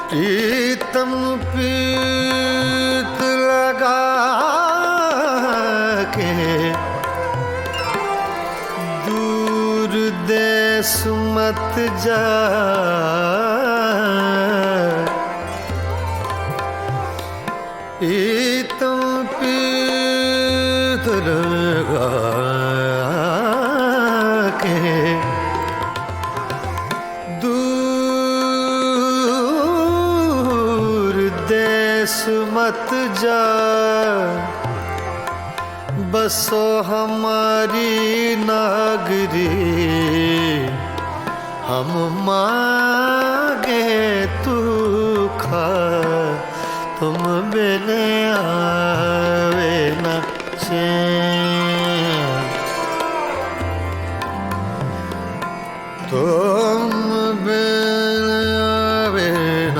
प्रीतम प्रीत लगा सुमत जा तुम पीत लगा के दूर देश मत जा बसो हमारी नागरी हम मांगे तू खा तुम बिन आवे न चैन तुम बिन आवे न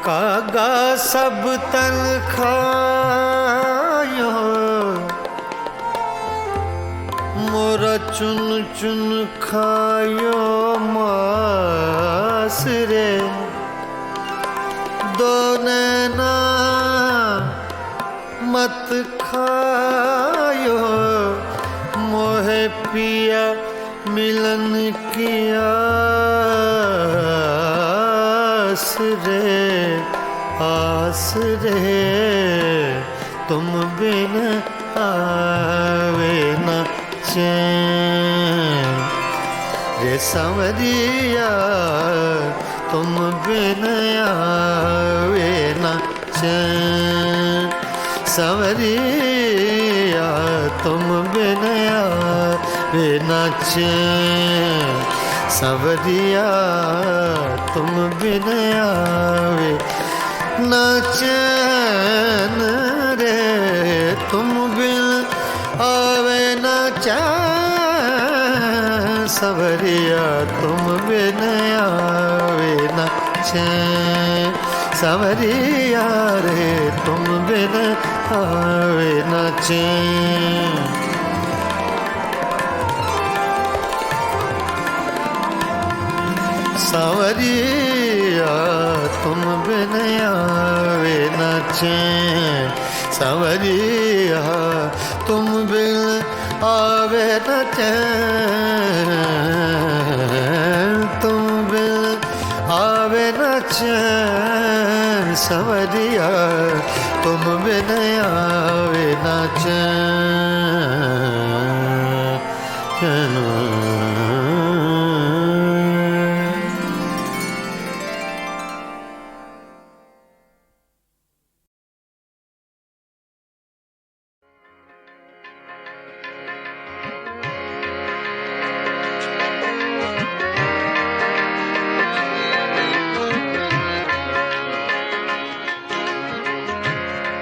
कागा सब तन खायो मोरा चुन चुन खायो मास रे दो नैना मत खायो मोहे पिया मिलन की आस रे तुम बिन आवे न चैन रे सांवरिया तुम बिन आवे न चैन सांवरिया तुम बिन आवे न चैन सांवरिया तुम बिन आवे न चैन रे तुम बिन आवे न चैन सांवरिया तुम बिन आवे न चैन सांवरिया रे तुम बिन आवे न चैन सांवरिया तुम बिन आवे न चैन सांवरिया तुम बिन आवे न चैन तुम बिन आवे न चैन सांवरिया तुम बिन आवे न चैन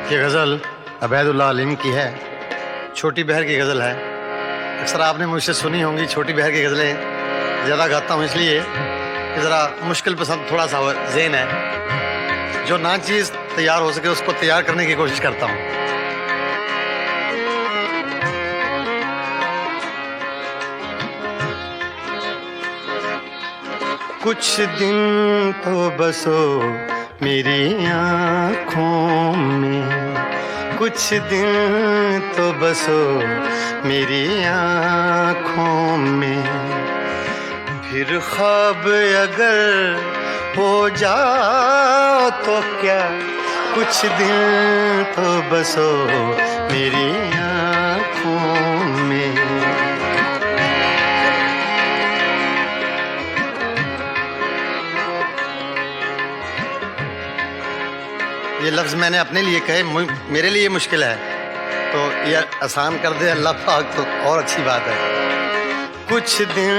ये गज़ल अबैदुल्लाह अलीम की है, छोटी बहर की गज़ल है। अक्सर आपने मुझसे सुनी होंगी छोटी बहर की गज़लें ज़्यादा गाता हूँ इसलिए कि ज़रा मुश्किल पसंद थोड़ा सा ज़हन है, जो ना चीज़ तैयार हो सके उसको तैयार करने की कोशिश करता हूँ। कुछ दिन तो बसो मेरी आँखों में, कुछ दिन तो बसो मेरी आँखों में, फिर ख्वाब अगर हो जाओ तो क्या, कुछ दिन तो बसो मेरी आँखों में। ये लफ्ज़ मैंने अपने लिए कहे, मेरे लिए मुश्किल है तो ये आसान कर दे अल्लाह पाक तो और अच्छी बात है। कुछ दिन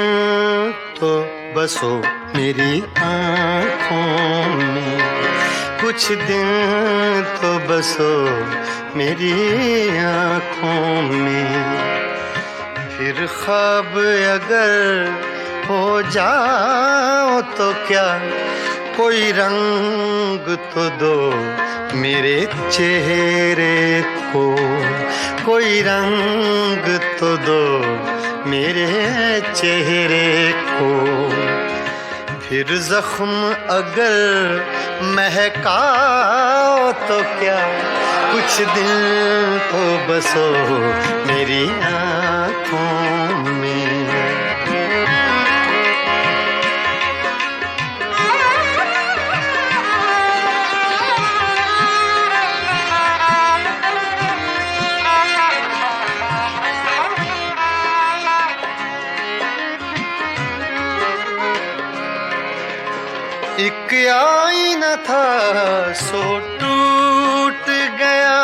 तो बसो मेरी आँखों में, कुछ दिन तो बसो मेरी आँखों में, फिर ख्वाब अगर हो जाओ तो क्या, कोई रंग तो दो मेरे चेहरे को, कोई रंग तो दो मेरे चेहरे को, फिर जख्म अगर महकाओ तो क्या, कुछ दिन तो बसो मेरी आँखों में। एक आईना था सो टूट गया,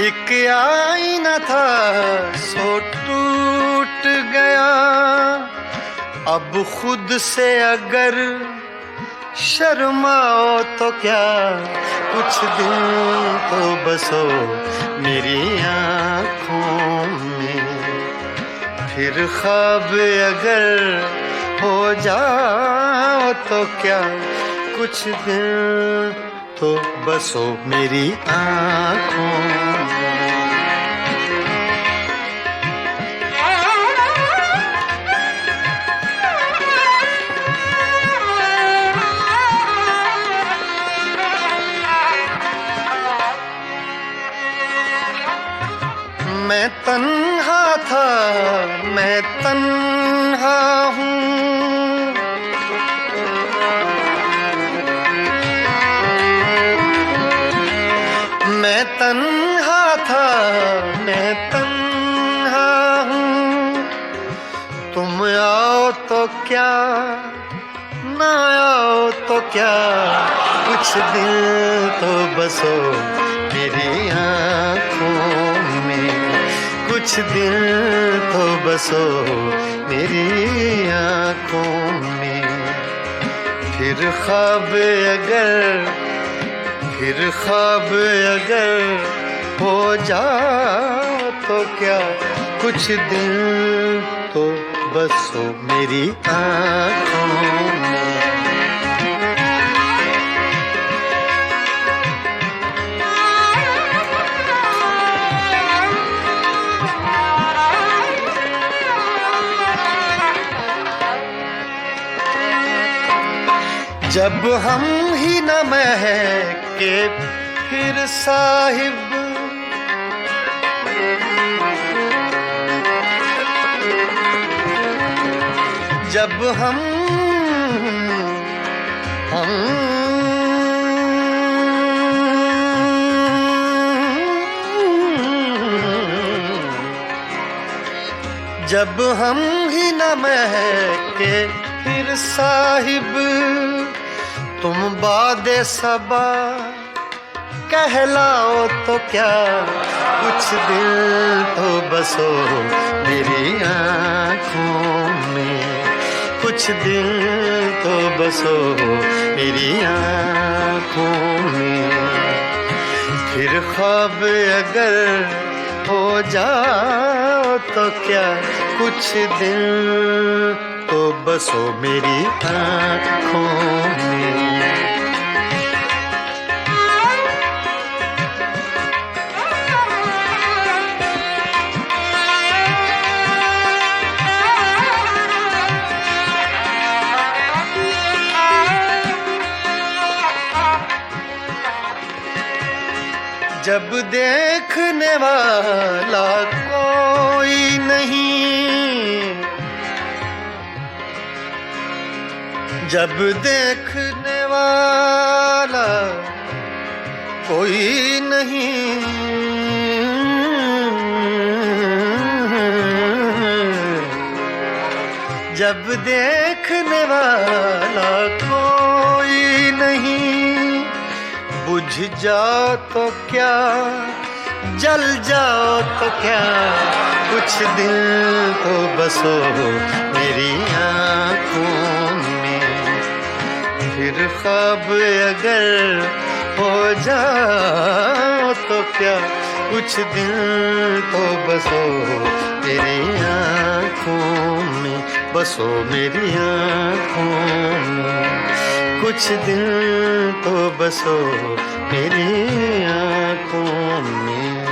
एक आईना था सो टूट गया। अब खुद से अगर शर्माओ तो क्या, कुछ दिन तो बसो मेरी आँखों में। फिर ख्वाब अगर हो जाओ तो क्या, कुछ दिन तो बसो मेरी आँखों में। मैं तन्हा था, मैं तन्हा हूँ, मैं तन्हा था, मैं तन्हा हूँ। तुम आओ तो क्या, ना आओ तो क्या, कुछ दिन तो बसो मेरी आँखों में। कुछ दिन तो बसो मेरी आँखों में। फिर ख्वाब अगर हो जाओ तो क्या, कुछ दिन तो बसो मेरी आँखों में। जब हम ही न महके फिर साहिब, जब हम जब हम ही न महके फिर साहिब, तुम बादे सबा कहलाओ तो क्या, कुछ दिन तो बसो मेरी आँखों में। कुछ दिन तो बसो मेरी आँखों में। फिर ख्वाब अगर हो जाओ तो क्या, कुछ दिन तो बसो मेरी आँखों में। जब देखने वाला कोई नहीं, जब देखने वाला कोई नहीं, जब देखने वाला कोई नहीं, बुझ जाओ तो क्या, जल जाओ तो क्या, कुछ दिन तो बसो मेरी आँखों में। फिर ख्वाब अगर हो जाओ तो क्या, कुछ दिन तो बसो मेरी आँखों में, बसो मेरी आँखों में। कुछ दिन तो बसो मेरी आँखों में।